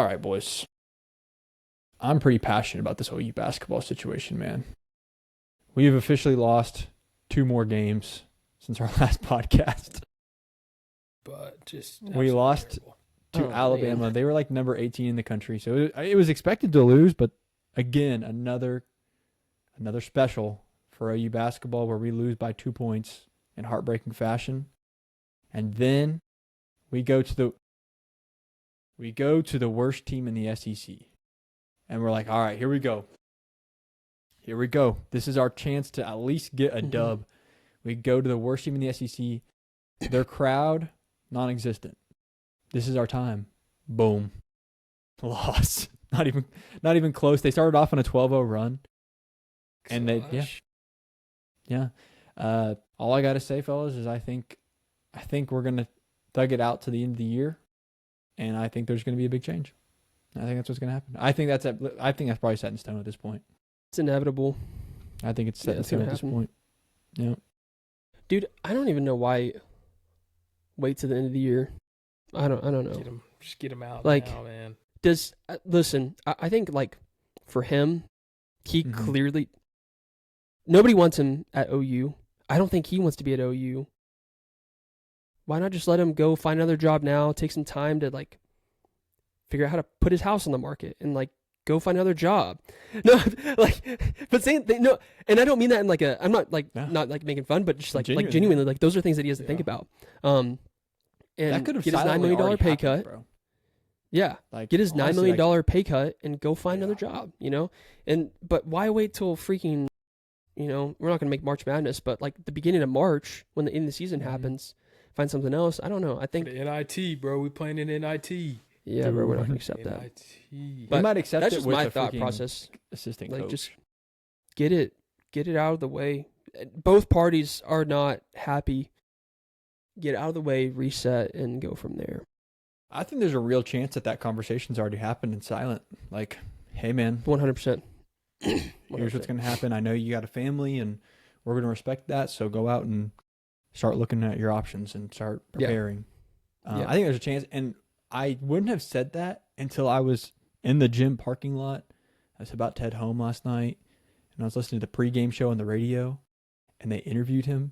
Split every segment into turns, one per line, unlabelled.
All right, boys. I'm pretty passionate about this OU basketball situation, man. We have officially lost 2 more games since our last podcast.
But just
We lost
terrible.
to Alabama. Man. They were like number 18 in the country. So it was expected to lose, but again, another special for OU basketball where we lose by 2 points in heartbreaking fashion. And then we go to the worst team in the SEC. And we're like, all right, here we go. Here we go. This is our chance to at least get a dub. We go to the worst team in the SEC. Their crowd, non-existent. This is our time. Boom. Loss. Not even close. They started off on a 12-0 run. And Yeah. All I got to say, fellas, is I think we're going to thug it out to the end of the year. And I think there's going to be a big change. I think that's what's going to happen. I think that's probably set in stone at this point.
It's inevitable.
I think it's set in stone at this point. Yeah.
Dude, I don't even know why wait to the end of the year. I don't know.
Just get him out
like,
now, man.
Listen, I think like for him, he clearly nobody wants him at OU. I don't think he wants to be at OU. Why not just let him go find another job now, take some time to like figure out how to put his house on the market and like go find another job. No, like, but saying no, and I don't mean that in like I'm not like not like making fun, but just like genuinely like those are things that he has to think about. And
that could have
get his $9 million pay cut.
Bro.
Yeah,
like
get his $9 million pay cut and go find another job. But why wait till freaking? We're not going to make March Madness, but like the beginning of March when the end of the season happens, find something else. I don't know. I think
the NIT, bro. We playing in NIT.
Yeah, bro. We're not going to accept that.
But we might accept
that's
it
just
with
my
a
thought process.
Assistant
like
coach.
Just get it out of the way. Both parties are not happy. Get out of the way, reset, and go from there.
I think there's a real chance that conversation's already happened in silent. Like, hey, man.
100%.
Here's what's going to happen. I know you got a family, and we're going to respect that, so go out and start looking at your options and start preparing. I think there's a chance, and I wouldn't have said that until I was in the gym parking lot. I was about to head home last night, and I was listening to the pregame show on the radio, and they interviewed him.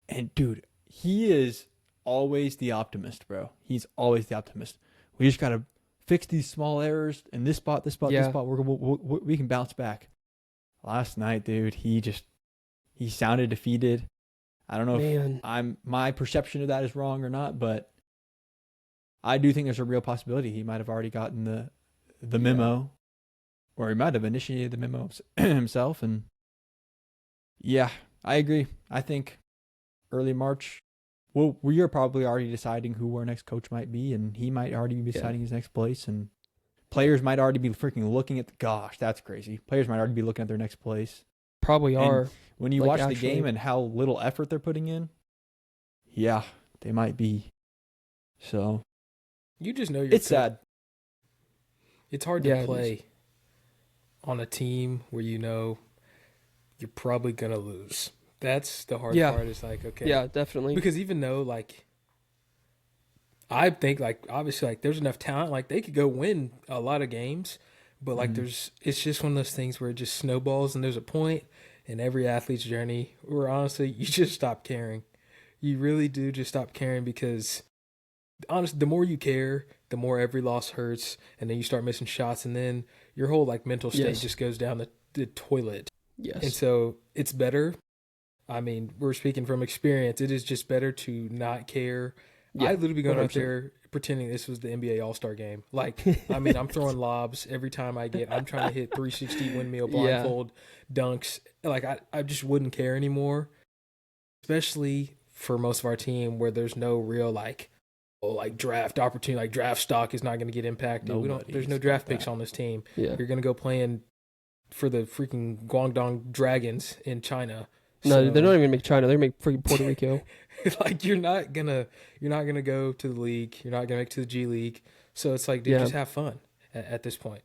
And, dude, he is always the optimist, bro. He's always the optimist. We just got to fix these small errors in this spot, this spot. We can bounce back. Last night, dude, he sounded defeated. I don't know if my perception of that is wrong or not, but I do think there's a real possibility he might have already gotten the memo, or he might have initiated the memo himself. And yeah, I agree. I think early March, well, we are probably already deciding who our next coach might be, and he might already be deciding his next place, and players might already be freaking looking at gosh, that's crazy. Players might already be looking at their next place.
Probably are.
And when you watch the game and how little effort they're putting in, yeah, they might be. So
you just know
it's sad.
It's hard to play on a team where you're probably gonna lose. That's the hard part. Is like, okay.
Yeah, definitely.
Because even though, like, I think, like, obviously, like, there's enough talent. Like, they could go win a lot of games. But, like, it's just one of those things where it just snowballs. And there's a point in every athlete's journey where, honestly, you just stop caring. You really do just stop caring because, honestly, the more you care, the more every loss hurts. And then you start missing shots. And then your whole, like, mental state just goes down the toilet.
Yes.
And so it's better. I mean, we're speaking from experience. It is just better to not care. Yeah, I literally be going 100%. Out there pretending this was the NBA All-Star game. Like, I mean, I'm throwing lobs every time I'm trying to hit 360 windmill, blindfold, dunks. Like, I just wouldn't care anymore, especially for most of our team where there's no real, draft opportunity. Like, draft stock is not going to get impacted. There's no draft picks on this team.
Yeah.
You're going to go playing for the freaking Guangdong Dragons in China.
No, they're not even gonna make China. They're gonna make freaking Puerto Rico.
Like you're not gonna go to the league. You're not gonna make it to the G League. So it's like, dude, just have fun at this point.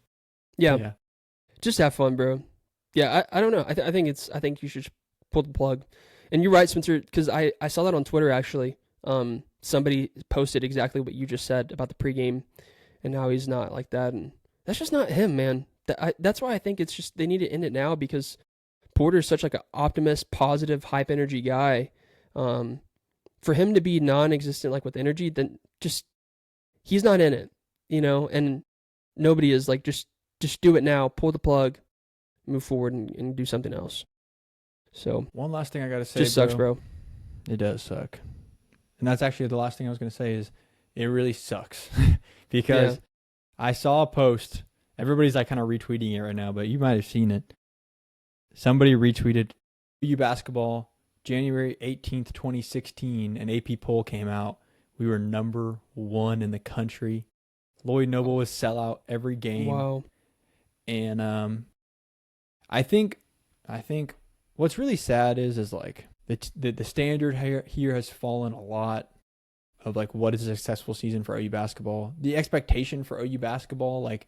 Yeah, just have fun, bro. Yeah, I don't know. I think you should just pull the plug. And you're right, Spencer, because I saw that on Twitter actually. Somebody posted exactly what you just said about the pregame and now he's not like that. And that's just not him, man. That's why I think it's just they need to end it now, because Porter's such like an optimist, positive, hype energy guy. For him to be non-existent like with energy, then just he's not in it, and nobody is. Like, just do it now, pull the plug, move forward, and do something else. So
one last thing I gotta say,
just sucks, bro.
It does suck, and that's actually the last thing I was gonna say is it really sucks because I saw a post. Everybody's like kind of retweeting it right now, but you might have seen it. Somebody retweeted OU basketball January 18th, 2016. An AP poll came out. We were number 1 in the country. Lloyd Noble was sellout every game.
Wow.
And I think what's really sad is like the standard here has fallen a lot of like what is a successful season for OU basketball. The expectation for OU basketball, like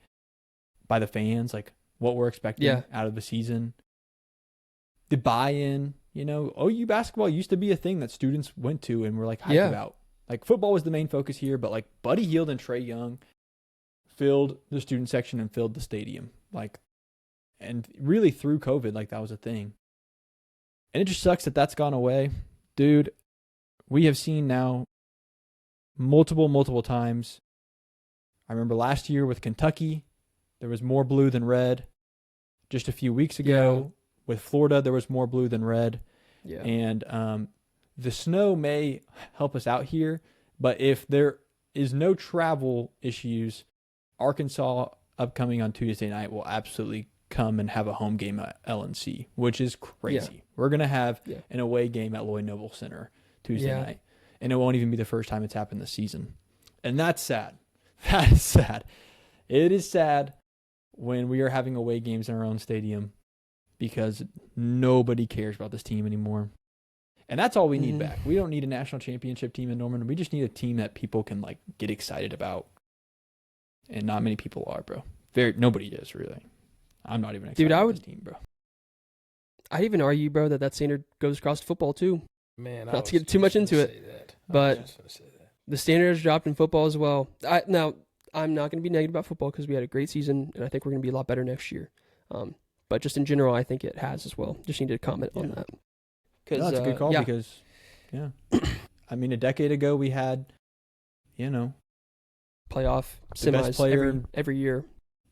by the fans, like what we're expecting out of the season. The buy-in, OU basketball used to be a thing that students went to and were like hyped about. Like football was the main focus here, but like Buddy Hield and Trae Young filled the student section and filled the stadium. Like, and really through COVID, like that was a thing. And it just sucks that that's gone away. Dude, we have seen now multiple times. I remember last year with Kentucky, there was more blue than red. Just a few weeks ago with Florida, there was more blue than red.
Yeah.
And the snow may help us out here, but if there is no travel issues, Arkansas upcoming on Tuesday night will absolutely come and have a home game at LNC, which is crazy. Yeah. We're going to have an away game at Lloyd Noble Center Tuesday night, and it won't even be the first time it's happened this season. And that's sad. That is sad. It is sad when we are having away games in our own stadium because nobody cares about this team anymore. And that's all we need back. We don't need a national championship team in Norman. We just need a team that people can like get excited about. And not many people are, bro. Nobody is, really. I'm not even excited about this team, bro.
I'd even argue, bro, that standard goes across to football too.
Man,
not to get too much into it, but the standard has dropped in football as well. Now, I'm not going to be negative about football because we had a great season, and I think we're going to be a lot better next year. But just in general, I think it has as well. Just need to comment on that.
No, that's a good call because, I mean, a decade ago we had,
playoff semis every year.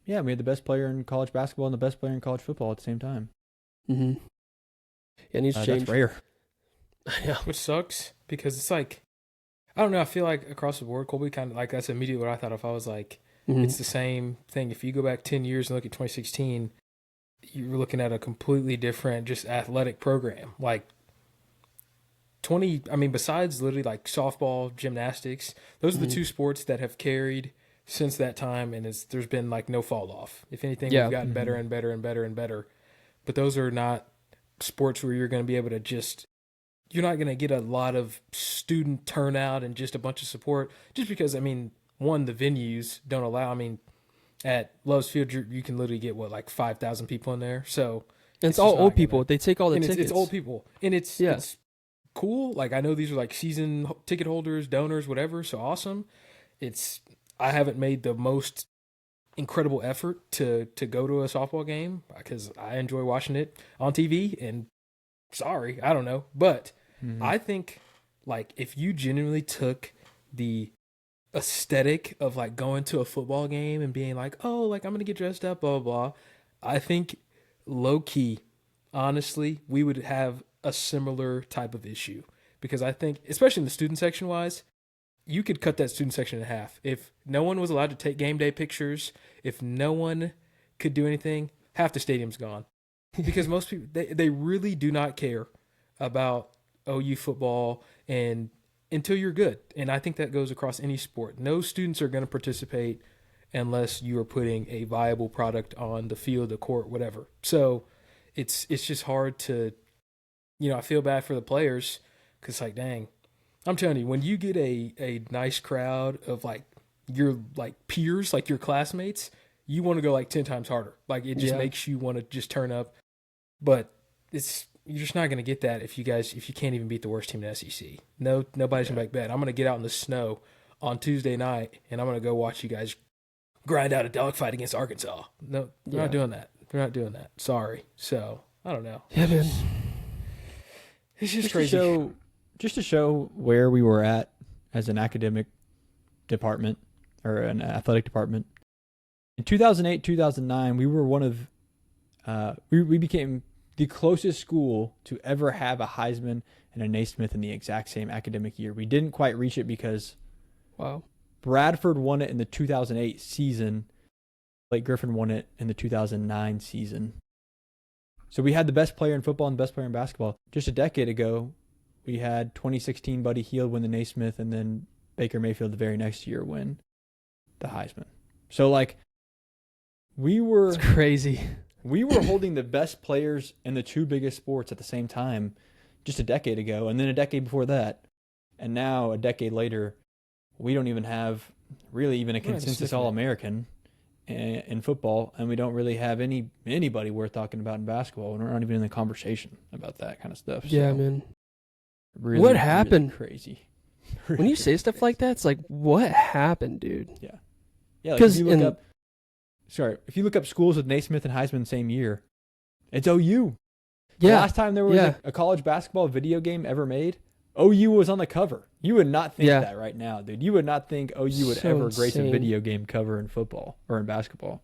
Yeah, we had the best player in college basketball and the best player in college football at the same time.
Mm-hmm. Yeah, it needs to change.
That's rare.
Yeah, which sucks because it's like, I don't know. I feel like across the board, Colby kind of like that's immediately what I thought of. I was like, it's the same thing. If you go back 10 years and look at 2016, you're looking at a completely different just athletic program. Like besides literally like softball, gymnastics, those are the two sports that have carried since that time, and there's been like no fall off. If anything, we've gotten better and better and better and better. But those are not sports where you're going to be able to you're not going to get a lot of student turnout and just a bunch of support just because, one, the venues don't allow. At Love's Field, you can literally get, like 5,000 people in there. So
and it's all old people. They take all the tickets.
It's old people. And it's cool. Like, I know these are like season ticket holders, donors, whatever. So awesome. I haven't made the most incredible effort to go to a softball game because I enjoy watching it on TV. And sorry, I don't know. But I think, like, if you genuinely took the aesthetic of like going to a football game and being like, oh, like I'm gonna get dressed up, blah blah blah, I think low key, honestly, we would have a similar type of issue because I think, especially in the student section wise, you could cut that student section in half. If no one was allowed to take game day pictures, if no one could do anything, half the stadium's gone because most people they really do not care about OU football and until you're good. And I think that goes across any sport. No students are going to participate unless you are putting a viable product on the field, the court, whatever. So it's just hard to, I feel bad for the players because, like, dang, I'm telling you, when you get a nice crowd of, like, your, like, peers, like your classmates, you want to go, like, 10 times harder. Like, it just makes you want to just turn up. But you're just not going to get that if you can't even beat the worst team in the SEC. Nobody's going to make bet. I'm going to get out in the snow on Tuesday night, and I'm going to go watch you guys grind out a dogfight against Arkansas. No, we're not doing that. We're not doing that. Sorry. So I don't know.
Yeah, man.
It's just crazy.
Just to show where we were at as an academic department or an athletic department. In 2008, 2009, we were one of we became the closest school to ever have a Heisman and a Naismith in the exact same academic year. We didn't quite reach it because Bradford won it in the 2008 season. Blake Griffin won it in the 2009 season. So we had the best player in football and the best player in basketball. Just a decade ago, we had 2016 Buddy Hield win the Naismith, and then Baker Mayfield the very next year win the Heisman. So, like,
it's crazy.
We were holding the best players in the two biggest sports at the same time just a decade ago, and then a decade before that. And now, a decade later, we don't even have really even a consensus All-American in football, and we don't really have anybody worth talking about in basketball, and we're not even in the conversation about that kind of stuff.
Yeah,
so
man.
Really,
what happened?
Really crazy.
When you say stuff like that, it's like, what happened, dude?
Yeah. Yeah, like if you look up schools with Naismith and Heisman the same year, it's OU.
Yeah.
The last time there was a college basketball video game ever made, OU was on the cover. You would not think that right now, dude. You would not think OU would ever grace a video game cover in football or in basketball.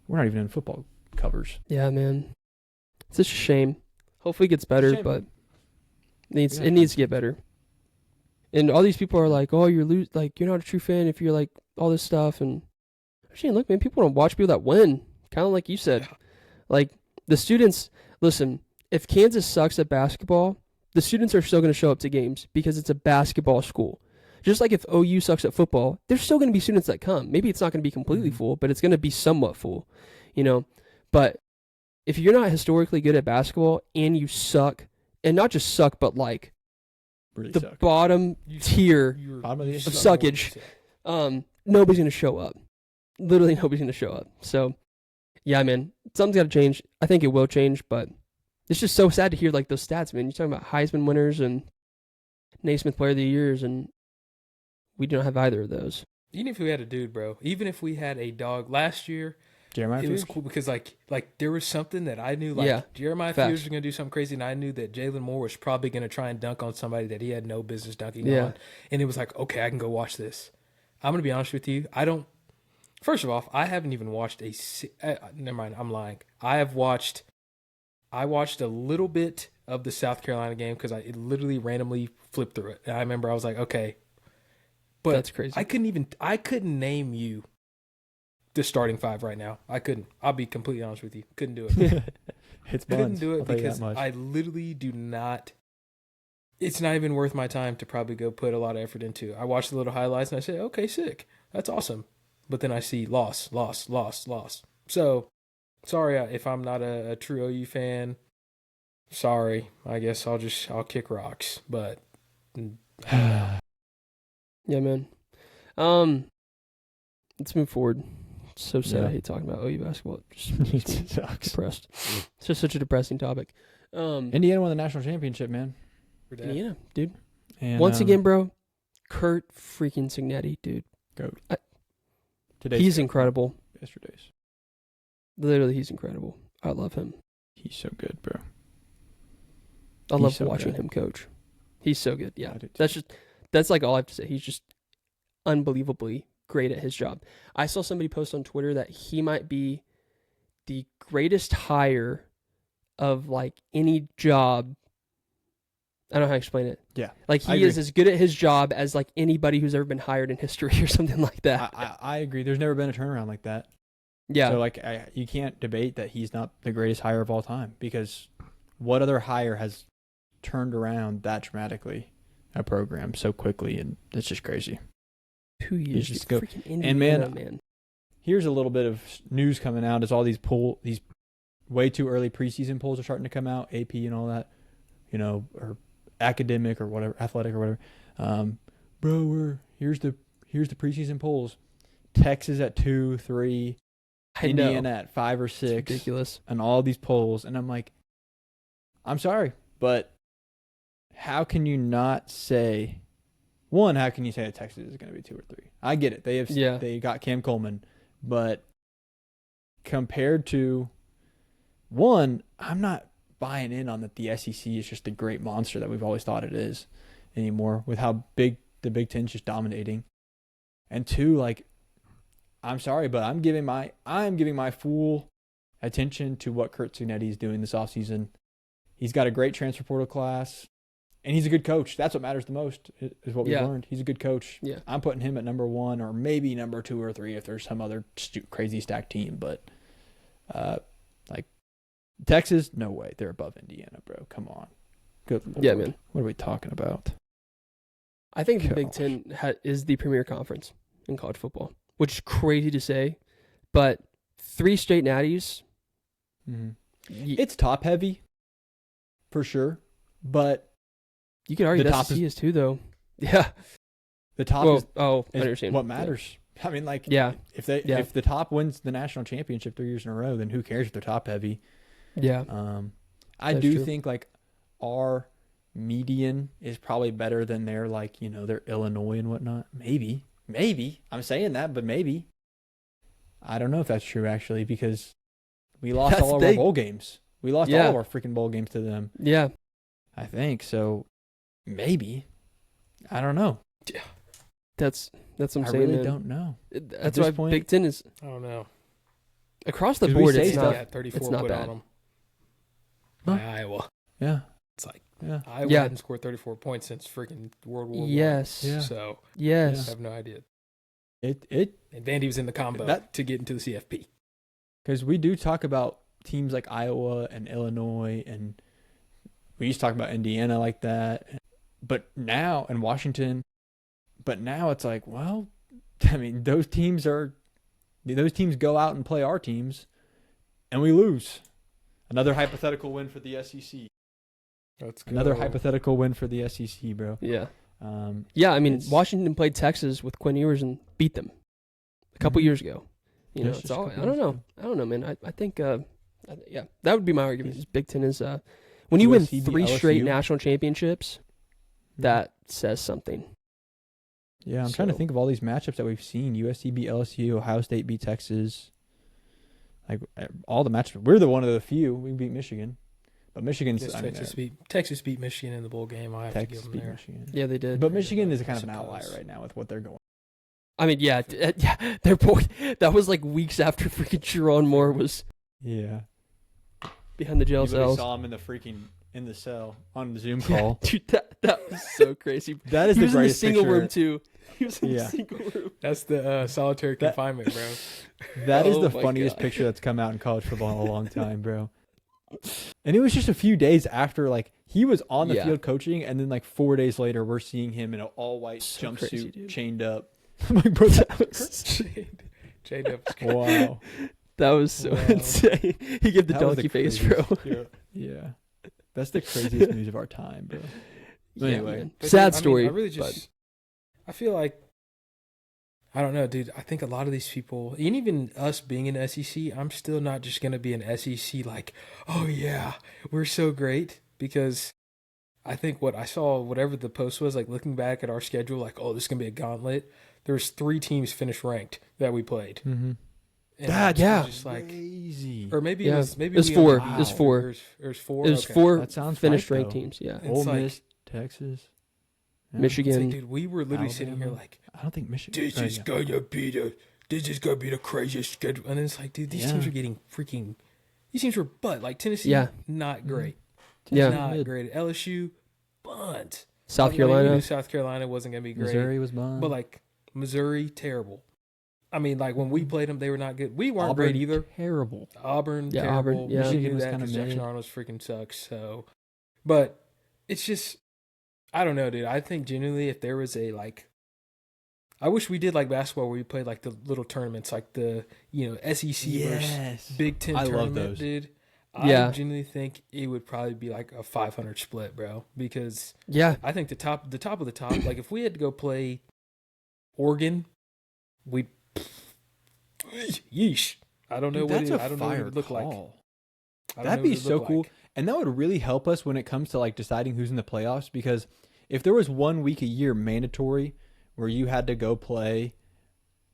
We're not even in football covers.
Yeah, man. It's just a shame. Hopefully it gets better, but it needs to get better. And all these people are like, "Oh, you're you're not a true fan if you're like all this stuff." And I'm saying, look, man, people don't watch people that win. Kind of like you said, like the students. Listen, if Kansas sucks at basketball, the students are still going to show up to games because it's a basketball school. Just like if OU sucks at football, there's still going to be students that come. Maybe it's not going to be completely full, but it's going to be somewhat full, you know. But if you're not historically good at basketball and you suck, and not just suck, but like
really
the
suck.
bottom tier of suckage, nobody's going to show up. Literally nobody's going to show up. So, yeah, man, something's got to change. I think it will change, but it's just so sad to hear like those stats, man. You're talking about Heisman winners and Naismith Player of the Years, and we don't have either of those.
Even if we had a dude, bro. Even if we had a dog last year,
Jeremiah
it was cool because like there was something that I knew, like Jeremiah Fears was going to do something crazy, and I knew that Jalen Moore was probably going to try and dunk on somebody that he had no business dunking on. And it was like, okay, I can go watch this. I'm going to be honest with you. First of all, I haven't even watched never mind, I'm lying. I watched a little bit of the South Carolina game because it literally randomly flipped through it. And I remember I was like, okay. But
that's crazy.
I couldn't name you the starting five right now. I couldn't. I'll be completely honest with you. Couldn't do it. Couldn't do it because I literally do not. It's not even worth my time to probably go put a lot of effort into. I watch the little highlights and I say, okay, sick. That's awesome. But then I see loss. So, sorry if I'm not a true OU fan. Sorry. I guess I'll kick rocks. But I don't know.
Yeah, man. Let's move forward. It's so sad. I hate talking about OU basketball. It just makes me depressed. It's just such a depressing topic.
Indiana won the national championship, man.
Indiana, dude.
And,
once again, bro, Kurt freaking Signetti, dude.
Goat.
He's incredible.
Yesterday's.
Literally, he's incredible. I love him.
He's so good, bro.
I love watching him coach. He's so good. Yeah, that's like all I have to say. He's just unbelievably great at his job. I saw somebody post on Twitter that he might be the greatest hire of like any job. I don't know how to explain it.
Yeah.
Like he is as good at his job as like anybody who's ever been hired in history or something like that.
I agree. There's never been a turnaround like that.
Yeah.
So like you can't debate that he's not the greatest hire of all time because what other hire has turned around that dramatically a program so quickly, and it's just crazy.
2 years.
Just go.
Freaking Indiana, and man,
here's a little bit of news coming out as all these way too early preseason polls are starting to come out, AP and all that, or academic or whatever, athletic or whatever. Here's the preseason polls. Texas at 2, 3, Indiana at 5 or 6.
It's ridiculous.
And all these polls, and I'm like, I'm sorry, but how can you not say? One, how can you say that Texas is going to be 2 or 3? I get it. They got Cam Coleman. But compared to one, I'm not buying in on that the SEC is just a great monster that we've always thought it is anymore with how big the Big Ten's just dominating. And two, like, I'm sorry, but I'm giving my full attention to what Kurt Cignetti is doing this offseason. He's got a great transfer portal class, and he's a good coach. That's what matters the most, is what we've learned. He's a good coach.
Yeah.
I'm putting him at number 1 or maybe number 2 or 3 if there's some other crazy stacked team. But, like, Texas, no way. They're above Indiana, bro. Come on. Good Lord.
Yeah, man.
What are we talking about?
I think the Big Ten is the premier conference in college football, which is crazy to say, but 3 straight natties.
Mm-hmm. It's top heavy, for sure, but
you could argue the SEC is too, though. Yeah,
the top
is
what matters. Yeah. I mean, like, if the top wins the national championship 3 years in a row, then who cares if they're top heavy?
Yeah,
I do think like our median is probably better than their, like, you know, their Illinois and whatnot. Maybe I'm saying that, but maybe I don't know if that's true actually, because we lost all of our bowl games. We lost all of our freaking bowl games to them.
Yeah,
I think so. Maybe I don't know.
Yeah, that's what I'm
I
saying.
really
man.
don't know.
That's why Big Ten is.
I don't know.
Across the board, it's not.
34
it's not
put
bad.
on them.
Huh?
By Iowa.
Yeah.
It's like
Iowa
hadn't scored 34 points since freaking World War
Yes.
I.
Yeah.
So
yes,
I have no idea.
It
And Vandy was in the combo to get into the CFP.
Because we do talk about teams like Iowa and Illinois, and we used to talk about Indiana like that, but now and Washington. But now it's like, well, I mean, those teams go out and play our teams, and we lose. Another hypothetical win for the SEC.
Let's go.
Another hypothetical win for the SEC, bro.
Yeah. I mean, Washington played Texas with Quinn Ewers and beat them a couple years ago. You know, it's all. I don't know, man. I think, that would be my argument. Is Big Ten is when you win 3 straight national championships, that says something.
Yeah, I'm trying to think of all these matchups that we've seen. USC beat LSU, Ohio State beat Texas. Like, all the matchups. We're the one of the few. We beat Michigan. But Michigan's...
Texas beat Michigan in the bowl game. I have to give them there.
Michigan.
Yeah, they did.
But Michigan is kind of an outlier right now with what they're going.
I mean, yeah, their boy. That was like weeks after freaking Sharon Moore was behind the jail cells.
Saw him in the cell on the Zoom call.
Dude, that was so crazy.
That is the greatest
picture. He was in the single
room
too. He was in the single room.
That's the solitary confinement, bro.
That is the funniest picture that's come out in college football in a long time, bro. And it was just a few days after, like, he was on the field coaching, and then like 4 days later, we're seeing him in an all-white jumpsuit, chained up. I'm like, bro, that was
chained up.
Wow,
that was so insane. He gave the donkey face, bro.
Yeah, that's the craziest news of our time, bro. But anyway,
sad story.
I really I feel like, I don't know, dude. I think a lot of these people, and even us being in SEC, I'm still not just going to be an SEC like, oh yeah, we're so great. Because I think what I saw, whatever the post was, like looking back at our schedule, like, oh, this is going to be a gauntlet. There's 3 teams finished ranked that we played.
Mm-hmm.
And just like
crazy.
Or maybe it was
4.
Wow.
It was 4.
It was 4.
It was 4
that sounds
finished
right,
ranked
though.
teams. Yeah.
Ole Miss, Texas,
Michigan.
Like, dude, we were literally sitting here like,
I don't think Michigan.
This is gonna be the craziest schedule. And then it's like, dude, these teams are getting freaking. These teams were like Tennessee, not great. Not great. LSU, bunt.
South Carolina.
South Carolina wasn't gonna be great.
Missouri was bunt.
But like Missouri, terrible. I mean, like when we played them, they were not good. We weren't
Auburn,
great either.
Terrible.
Auburn, terrible.
Auburn, yeah.
Michigan was kind of Jackson Arnold's freaking sucks. So, but it's just, I don't know, dude. I think genuinely, if there was a like, I wish we did like basketball where we played like the little tournaments, like the SEC versus Big Ten tournament,
love those.
dude. I genuinely think it would probably be like a 500 split, bro. Because I think the top of the top, like if we had to go play Oregon, we'd yeesh. I don't know what it would look like.
That'd be so cool. And that would really help us when it comes to like deciding who's in the playoffs, because if there was 1 week a year mandatory where you had to go play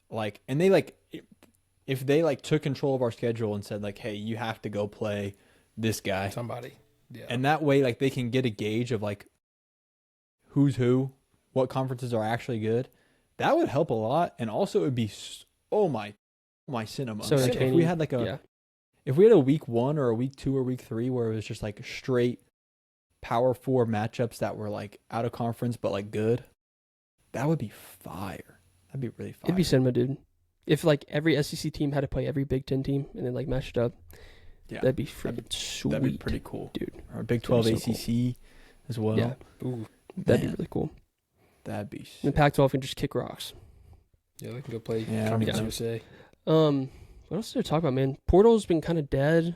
like, and they like if they like took control of our schedule and said like, hey, you have to go play this guy,
somebody, yeah,
and that way like they can get a gauge of like who's who, what conferences are actually good, that would help a lot. And also it would be my cinema.
So
like if we had like if we had a week 1 or a week 2 or week 3 where it was just like straight power 4 matchups that were like out of conference but like good, that would be fire. That'd be really fire.
It'd be cinema, dude. If like every SEC team had to play every Big Ten team and then like match it up, that'd be freaking sweet.
That'd be pretty cool,
dude.
Or Big 12 ACC
cool.
as well.
Yeah,
ooh,
that'd be really cool.
That'd be sick.
And the Pac-12 can just kick rocks.
Yeah, they can go play
Yeah,
Conference
yeah.
USA.
What else did I talk about, man? Portal's been kind of dead,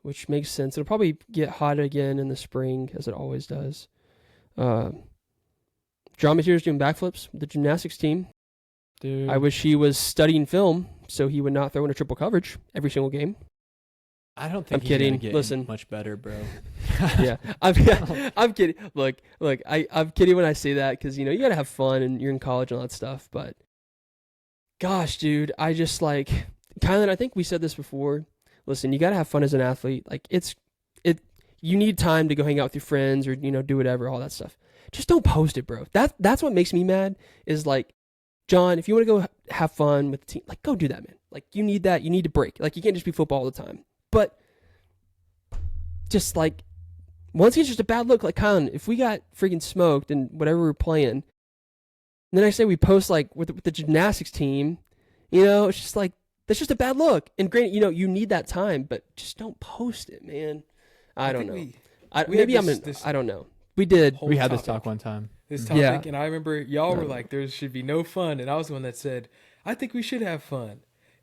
which makes sense. It'll probably get hot again in the spring, as it always does. Dramateer's doing backflips with the gymnastics team.
Dude.
I wish he was studying film so he would not throw in a triple coverage every single game.
I don't think
I'm kidding.
Get
Listen.
much better, bro.
Yeah, I'm kidding. Look, I'm kidding when I say that because, you know, you got to have fun and you're in college and all that stuff. But gosh, dude, I just like, Kylan, I think we said this before. Listen, you got to have fun as an athlete. Like you need time to go hang out with your friends or, you know, do whatever, all that stuff. Just don't post it, bro. That's what makes me mad is like, John, if you want to go have fun with the team, like go do that, man. Like you need that. You need to break. Like you can't just be football all the time. But just like, once it's just a bad look, like Colin, if we got freaking smoked and whatever we're playing, then I say we post like with the gymnastics team, you know, it's just like, that's just a bad look. And granted, you know, you need that time, but just don't post it, man. I don't know. I don't know. We did.
We had this talk one time.
This topic, and I remember y'all were like, there should be no fun. And I was the one that said, I think we should have fun.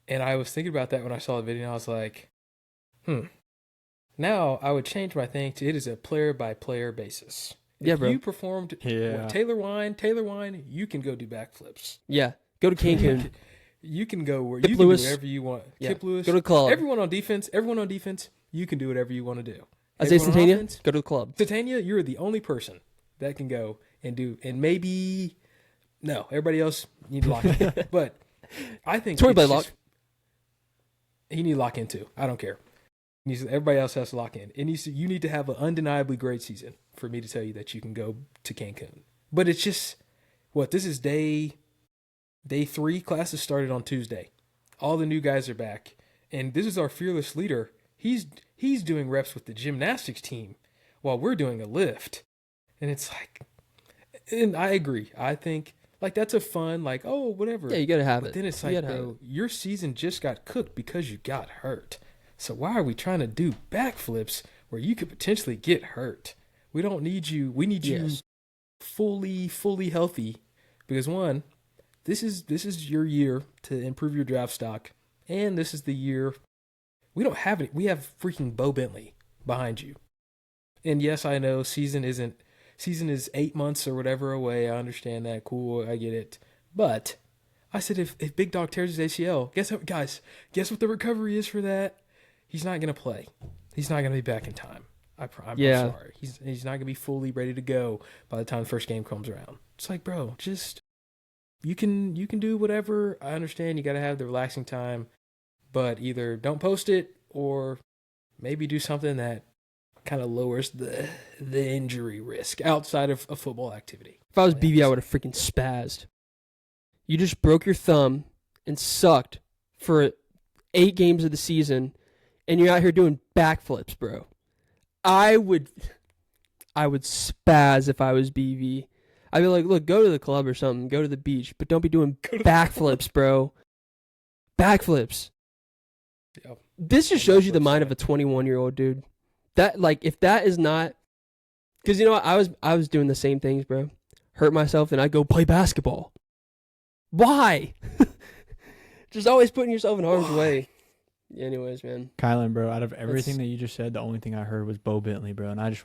And I was thinking about that when I saw the video, and I was like, Now I would change my thing to it is a player-by-player basis. If
bro.
you performed Taylor Wine, you can go do backflips.
Yeah. Go to Cancun.
You can go where
Kip
you
Lewis.
can do whatever you want.
Yeah.
Kip Lewis.
Go to the club.
Everyone on defense, you can do whatever you want to do.
Isaiah
Everyone on
Centennial,
offense,
go to the club.
Centennial, you're the only person that can go and do, and maybe, no, everybody else need to lock in. But I think
Tori Blaylock.
He need to lock in too. I don't care. Everybody else has to lock in. You need to have an undeniably great season for me to tell you that you can go to Cancun. But it's just, this is day 3. Classes started on Tuesday. All the new guys are back. And this is our fearless leader. He's doing reps with the gymnastics team while we're doing a lift. And it's like, and I agree. I think like that's a fun, like, oh, whatever.
Yeah, you got to have it.
But then it's like, bro, your season just got cooked because you got hurt. So why are we trying to do backflips where you could potentially get hurt? We don't need you. We need you fully healthy because one, this is your year to improve your draft stock. And this is the year we don't have it. We have freaking Bo Bentley behind you. And yes, I know season is 8 months or whatever away. I understand that. Cool. I get it. But I said, if Big Dog tears his ACL, guess what the recovery is for that? He's not going to play. He's not going to be back in time. I'm sorry. He's not going to be fully ready to go by the time the first game comes around. It's like, bro, just you can do whatever. I understand you got to have the relaxing time, but either don't post it or maybe do something that kind of lowers the injury risk outside of a football activity.
If I was BB, I would have freaking spazzed. You just broke your thumb and sucked for 8 games of the season, and you're out here doing backflips, bro. I would spaz if I was BV. I'd be like, look, go to the club or something, go to the beach, but don't be doing backflips, bro. Backflips.
Yep.
This just shows you the mind of a 21-year-old dude. That, like, if that is not, because you know what, I was doing the same things, bro. Hurt myself and I go play basketball. Why? Just always putting yourself in harm's way. Anyways, man.
Kylan, bro, out of everything that you just said, the only thing I heard was Bo Bentley, bro. And I just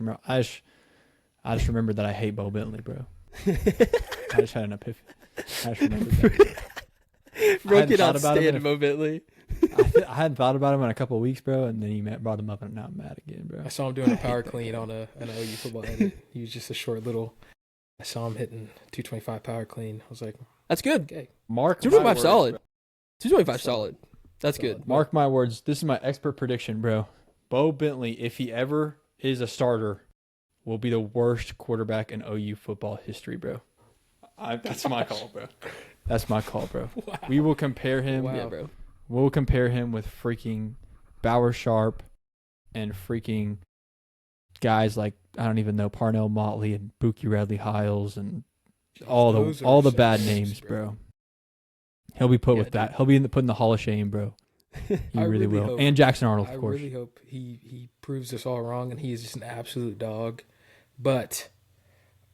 remembered that I hate Bo Bentley, bro. I just had an epiphany. I just remembered that.
Bro cannot stand Bo Bentley.
I hadn't thought about him in a couple of weeks, bro, and then he brought him up, and now I'm mad again, bro.
I saw him doing a power clean on an OU football edit. He was just a short little. I saw him hitting 225 power clean. I was like,
that's good.
Okay,
Mark
225 solid. 225 solid. That's good.
Mark my words. This is my expert prediction, bro. Bo Bentley, if he ever is a starter, will be the worst quarterback in OU football history, bro. That's my call, bro. That's my call, bro.
Wow.
We will compare him.
Yeah, bro.
We'll compare him with freaking Bauer Sharp and freaking guys like, I don't even know, Parnell Motley and Buki Radley-Hiles and all the bad names, bro. He'll be put with that. He'll be put in the Hall of Shame, bro. He really will.
Hope,
and Jackson Arnold, of course.
I really hope he proves us all wrong and he is just an absolute dog. But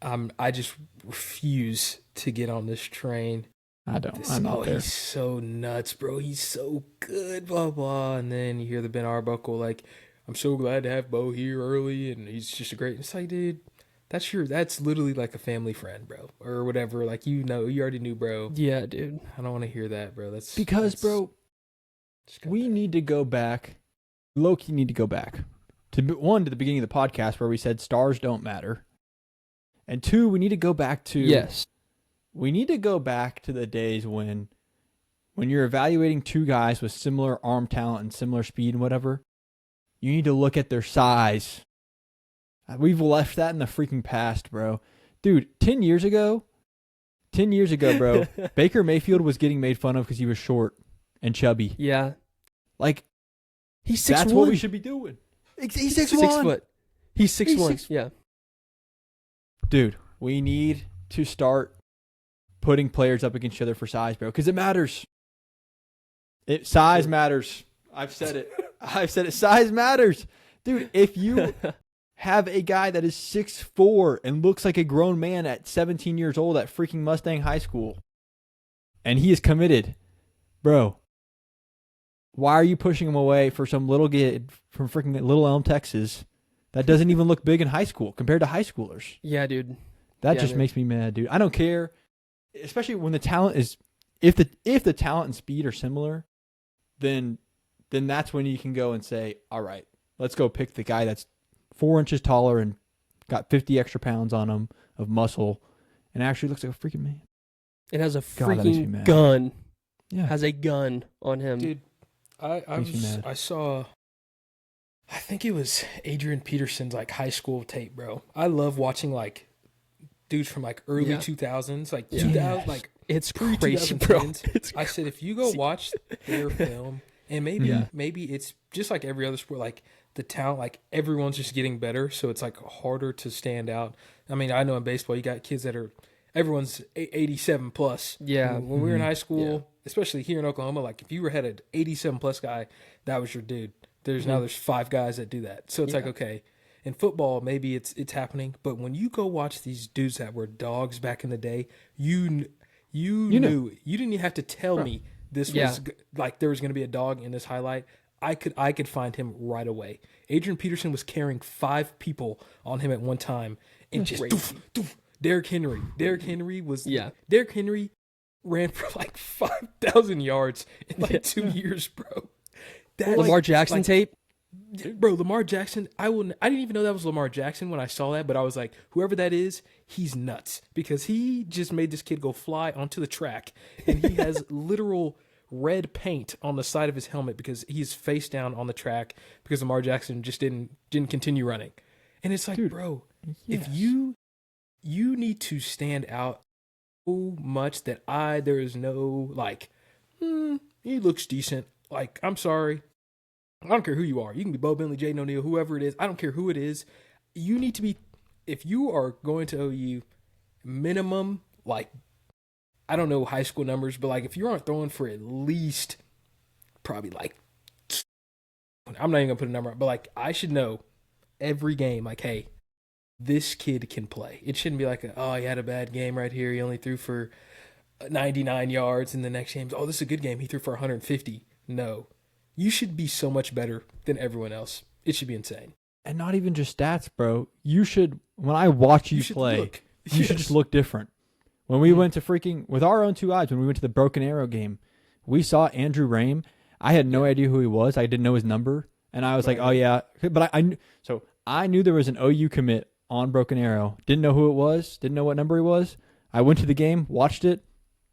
I just refuse to get on this train. I'm not there. He's so nuts, bro. He's so good, blah, blah. And then you hear the Ben Arbuckle, like, I'm so glad to have Bo here early, and he's just a great. It's like, dude, that's literally like a family friend, bro, or whatever. Like, you already knew, bro.
Yeah, dude.
I don't want to hear that, bro.
Bro, we need to go back. Low-key need to go back. To the beginning of the podcast where we said stars don't matter. And 2, we need to go back to...
Yes.
We need to go back to the days when you're evaluating 2 guys with similar arm talent and similar speed and whatever, you need to look at their size. We've left that in the freaking past, bro. Dude, 10 years ago, bro, Baker Mayfield was getting made fun of because he was short and chubby.
Yeah.
Like,
he's 6'1".
That's what we should be doing. He's 6'1".
6 foot. He's 6'1". Yeah.
Dude, we need to start putting players up against each other for size, bro, because it matters. Size matters. I've said it. Size matters. Dude, if you have a guy that is 6'4" and looks like a grown man at 17 years old at freaking Mustang High School, and he is committed, bro, why are you pushing him away for some little kid from freaking Little Elm, Texas that doesn't even look big in high school compared to high schoolers?
Yeah, dude.
That just makes me mad, dude. I don't care, especially when the talent is, if the talent and speed are similar, then that's when you can go and say, all right, let's go pick the guy that's 4 inches taller and got 50 extra pounds on him of muscle and actually looks like a freaking man.
It has a freaking gun. Yeah. Has a gun on him.
Dude, I saw, I think it was Adrian Peterson's like high school tape, bro. I love watching like dudes from like early 2000s, like 2000, like
it's crazy, bro.
I said, if you go watch their film, and maybe it's just like every other sport, like the talent, like everyone's just getting better, so it's like harder to stand out. I mean, I know in baseball you got kids that are, everyone's 87 plus.
Yeah.
When we were in high school, especially here in Oklahoma, like if you had an 87 plus guy, that was your dude. Now there's 5 guys that do that, so it's like, okay. In football, maybe it's happening, but when you go watch these dudes that were dogs back in the day, you knew. You didn't even have to tell me this was like there was going to be a dog in this highlight. I could find him right away. Adrian Peterson was carrying 5 people on him at one time, and just doof. Derrick Henry. Derrick Henry ran for like 5,000 yards in like 2 years, bro.
Lamar Jackson tape.
Bro, Lamar Jackson, I didn't even know that was Lamar Jackson when I saw that, but I was like, whoever that is, he's nuts because he just made this kid go fly onto the track, and he has literal red paint on the side of his helmet because he's face down on the track because Lamar Jackson just didn't continue running. And it's like, dude, bro, if you need to stand out so much that there is no like, he looks decent. Like, I'm sorry. I don't care who you are. You can be Bo Bentley, Jaden O'Neal, whoever it is. I don't care who it is. You need to be, if you are going to OU, minimum, like, I don't know high school numbers, but like if you aren't throwing for at least probably like, I'm not even going to put a number up, but like I should know every game, like, hey, this kid can play. It shouldn't be like, he had a bad game right here. He only threw for 99 yards in the next game. Oh, this is a good game. He threw for 150. No. You should be so much better than everyone else. It should be insane.
And not even just stats, bro. You should, when I watch you play, you should just look different. When we went to with our own 2 eyes, when we went to the Broken Arrow game, we saw Andrew Rame. I had no idea who he was. I didn't know his number. And I was like, oh, yeah. But I knew there was an OU commit on Broken Arrow. Didn't know who it was. Didn't know what number he was. I went to the game, watched it.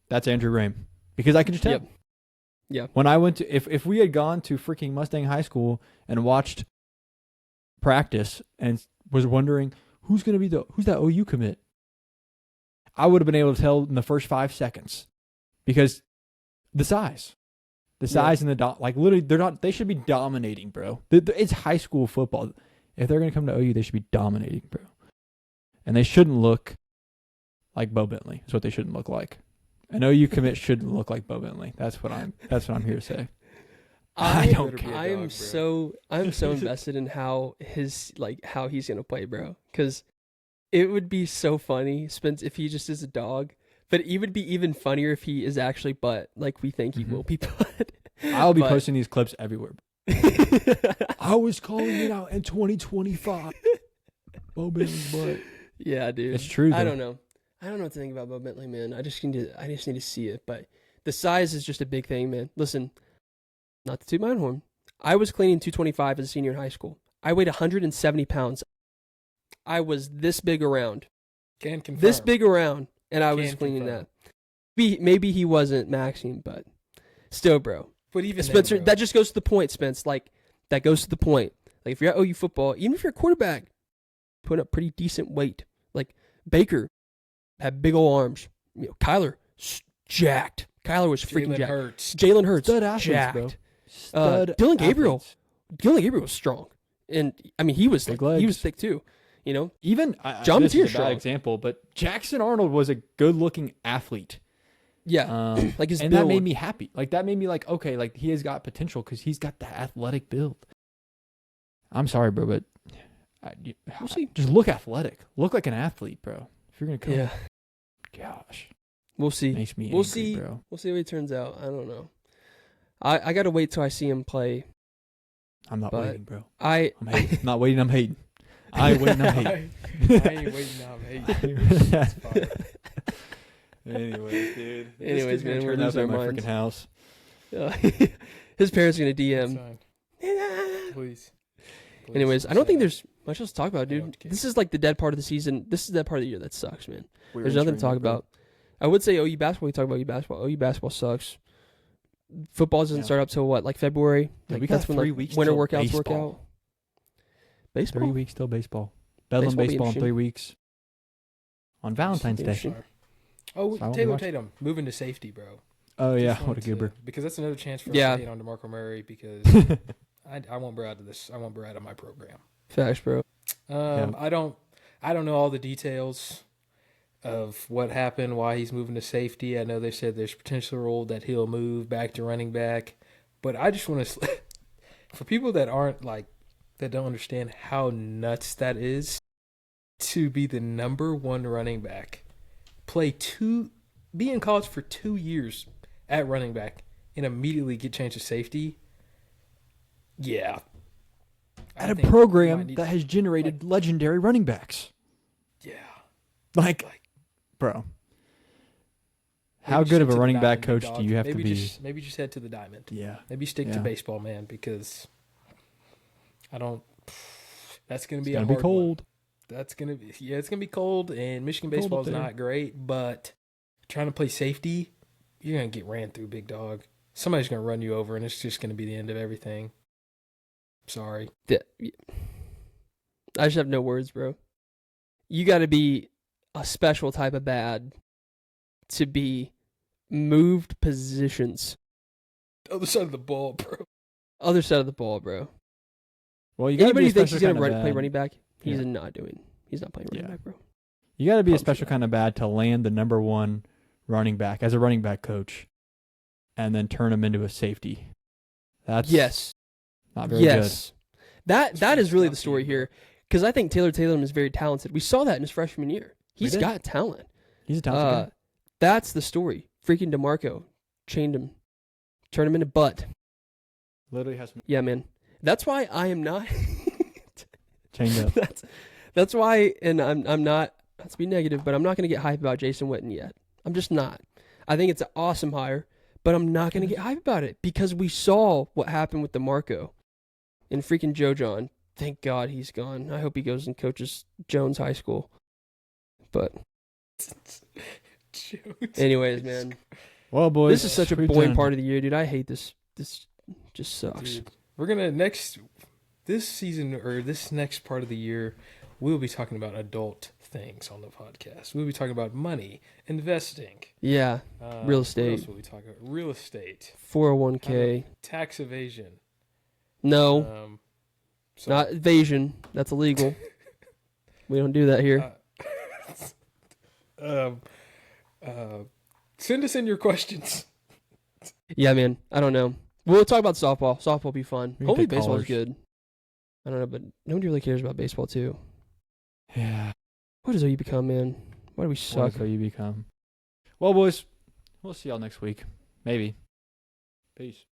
That's Andrew Rame. Because I could just tell.
Yeah.
When I went to, if we had gone to freaking Mustang High School and watched practice and was wondering who's that OU commit, I would have been able to tell in the first 5 seconds because the size and the like literally they should be dominating, bro. It's high school football. If they're gonna come to OU, they should be dominating, bro. And they shouldn't look like Bo Bentley. That's what they shouldn't look like. An OU commit shouldn't look like Bo Bentley. That's what I'm here to say. I don't care.
I'm so invested in how he's gonna play, bro. Because it would be so funny, Spence, if he just is a dog. But it would be even funnier if he is actually butt, like we think he will be butt.
I'll be posting these clips everywhere. I was calling it out in 2025. Bo Bentley's butt.
Yeah, dude.
It's true, though.
I don't know what to think about Bo Bentley, man. I just need to see it. But the size is just a big thing, man. Listen, not to toot my own horn. I was cleaning 225 as a senior in high school. I weighed 170 pounds. I was this big around.
Can confirm.
This big around, and I was cleaning that. Maybe he wasn't maxing, but still, bro.
But even
Spencer,
then, bro.
that just goes to the point, Spence. Like, that goes to the point. Like, if you're at OU football, even if you're a quarterback, put up pretty decent weight. Like, Baker had big old arms. Kyler, jacked. Kyler was freaking jacked. Jalen Hurts,
Stud athletes,
jacked.
bro. Stud
Dylan Gabriel.
athletes.
Dylan Gabriel was strong. And, I mean, he was
Big legs.
he was thick, too.
Even
John
this
Mateer's
is a bad
strong.
example, but Jackson Arnold was a good-looking athlete.
Yeah, like his
and
build.
that made me happy. Like that made me like, okay, like he has got potential because he's got the athletic build. I'm sorry, bro, but
We'll see.
Just look athletic. Look like an athlete, bro. If you're gonna come,
Yeah,
gosh,
we'll see.
makes me
We'll
angry,
see.
bro.
We'll see how he turns out. I don't know. I gotta wait till I see him play.
I'm not
But
waiting, bro.
I'm
hating. Not waiting. I'm hating. I ain't waiting. I'm hating.
I ain't waiting. I'm hating.
Anyways, dude.
Anyways, man, we're
Turn up
losing
at
our
my
minds.
freaking house.
His parents are gonna DM.
Please.
Anyways, I don't think there's much else to talk about, dude.
don't care.
This is like the dead part of the season. This is the part of the year that sucks, man.
We're
There's nothing to talk
entering it, bro.
about. I would say OU basketball. We talk about OU basketball. OU basketball sucks. Football doesn't
Yeah.
start up till what, like February?
Yeah,
Like,
we got
that's when
3
like
weeks
winter
till
workouts work
baseball.
out. Baseball.
3 weeks till baseball. Bedlam
Baseball be
baseball in
interesting.
3 weeks. On Valentine's Day.
Interesting.
Oh,
So I won't
Taylor
watch-
Tatum moving to safety, bro.
Oh yeah,
Just
what a
wanted to-
goober.
Because that's another chance for us
Yeah.
to hate on DeMarco Murray because I want Bro out of this. I want Bro out of my program.
Facts, bro.
I don't know all the details of what happened, why he's moving to safety. I know they said there's potential role that he'll move back to running back, but I just want to, for people that aren't like that don't understand how nuts that is, to be the number 1 running back, be in college for 2 years at running back, and immediately get changed to safety. Yeah.
At a
think
program
he might need-
that has generated legendary running backs.
Yeah.
Like, bro. How
Maybe
good
just
of a
head to
running
the
back
diamond,
coach
dog.
do you have
maybe
to be?
Maybe just head to the diamond.
Yeah.
Maybe stick to
Yeah.
baseball, man, because I don't. That's gonna be
It's
a
gonna be
hard
cold.
one. That's gonna be it's gonna be cold, and Michigan
Cold
baseball
up
is
there.
not great. But trying to play safety, you're gonna get ran through, big dog. Somebody's gonna run you over, and it's just gonna be the end of everything. Sorry.
I just have no words, bro. You got to be a special type of bad to be moved positions.
Other side of the ball, bro.
Other side of the ball, bro.
Well, you got to be
Anybody
a
who thinks
special
he's
kind
gonna
of
play
bad.
running back, he's
Yeah.
He's not playing running
Yeah.
back, bro.
You got to be a
Pumps
special
that.
kind of bad to land the number 1 running back as a running back coach, and then turn him into a safety. That's
Yes.
not very good.
Yes. That is really the story here, because I think Taylor Tatum is very talented. We saw that in his freshman year. He's
did.
got talent.
He's a talented guy.
That's the story. Freaking DeMarco chained him, turned him into butt.
Literally has
Yeah, man. That's why I am not.
chained up.
That's why, and I'm not. Not to be negative, but I'm not going to get hype about Jason Witten yet. I'm just not. I think it's an awesome hire, but I'm not going to get hype about it because we saw what happened with DeMarco and freaking Joe John. Thank God he's gone. I hope he goes and coaches Jones High School. But anyways, man.
Well, boys,
this is such a
we've
boring
done-
part of the year, dude. I hate this. This just sucks.
Dude, we're gonna this season or this next part of the year, we'll be talking about adult things on the podcast. We'll be talking about money, investing.
Yeah, real estate.
What else will we talk about? Real estate,
401k.
tax evasion.
No,
So-
not evasion. That's illegal. We don't do that here.
Send us in your questions.
Yeah, man. I don't know. We'll talk about softball. Softball will be fun.
We can
Hopefully
take
baseball's
callers.
good. I don't know, but nobody really cares about baseball too.
Yeah.
What does OU become, man? Why do we suck?
What you become? Well, boys, we'll see y'all next week. Maybe. Peace.